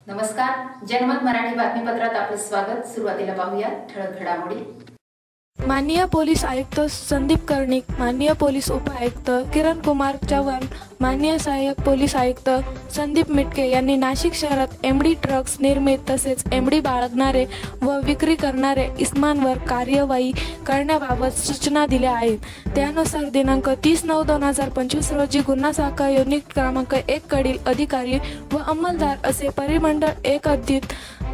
नमस्कार, जनमत मराठी बातमीपत्रात आपले स्वागत। सुरुवातीला पाहूया ठळक घडामोडी। माननीय पोलीस आयुक्त संदीप कर्णिक, माननीय पोलीस उपायुक्त किरण कुमार चव्हाण, माननीय सहाय्यक पोलीस आयुक्त संदीप मिटके यांनी नाशिक शहरात एमडी ड्रग्ज निर्मित तसेच एमडी बाळगणारे व विक्री करणारे इसमांवर कार्यवाही करण्याबाबत सूचना दिल्या आहेत। त्यानुसार दिनांक 30/9/2025 रोजी गुन्हा शाखा युनिट क्रमांक 1 कडील अधिकारी व अंमलदार असे परिमंडळ 1 हद्दीत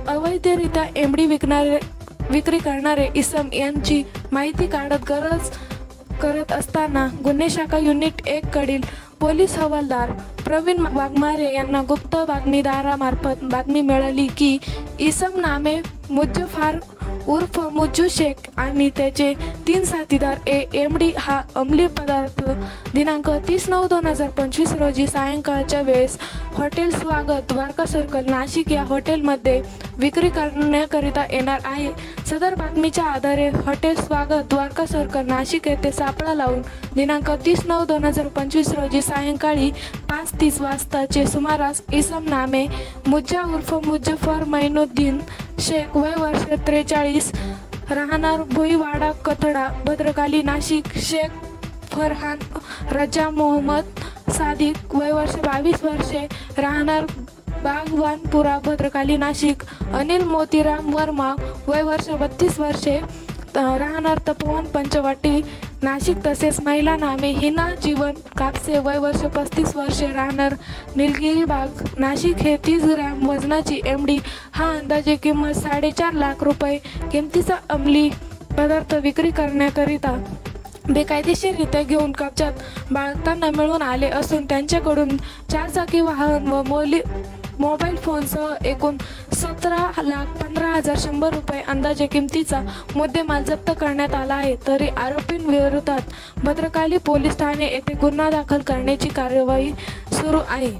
अवैधरित्या एमडी विक्री करणारे इसम यांची माहिती करत असताना गुन्हे शाखा युनिट 1 कडील पोलीस हवालदार प्रवीण वाघमारे यांना गुप्त बातमीदारामार्फत बातमी मिळाली की इसम नामे मुज्जफर उर्फ मुज्जू शेख आणि त्याचे 3 साथीदार एमडी हा अंमली पदार्थ दिनांक 30/9/2025 रोजी सायंकाळच्या वेळेस हॉटेल स्वागत द्वारका सर्कल नाशिक या हॉटेलमध्ये विक्री करण्याकरिता येणार आहे। सदर बातमीच्या आधारे हॉटेल स्वागत द्वारका सर्कल नाशिक येथे सापळा लावून दिनांक 30/9/2025 रोजी सायंकाळी 5:30 वाजताचे सुमारास इसम नामे मुज्जा उर्फ मुज्जफर मैनुद्दीन शेख वय वर्ष 43 राहणार भुईवाडा कथडा भद्रकाली नाशिक, शेख फरहान रजा मोहम्मद सादिक वय वर्ष 22 वर्षे राहणार बागवानपुरा भद्रकाली नाशिक, अनिल मोतीराम वर्मा वय वर्ष 32 वर्षे राहणार तपोवन पंचवटी नाशिक तसेच महिला नामे हिना जीवन कापसे वय वर्ष 35 वर्षे राहणार निलगिरी बाग नाशिक हे 30 ग्रॅम वजनाची एमडी हा अंदाजे किंमत 4.5 लाख रुपये किमतीचा अंमली पदार्थ विक्री करण्याकरिता बेकायदेशीररित्या घेऊन कब्जात बाळगताना मिळून आले असून त्यांच्याकडून 4 चाकी वाहन व मोबाईल फोनसह एकूण 17,15,100 रुपये अंदाजे किमतीचा मुद्देमाल जप्त करण्यात आला आहे। तरी आरोपींविरोधात भद्रकाली पोलीस ठाणे येथे गुन्हा दाखल करण्याची कार्यवाही सुरू आहे।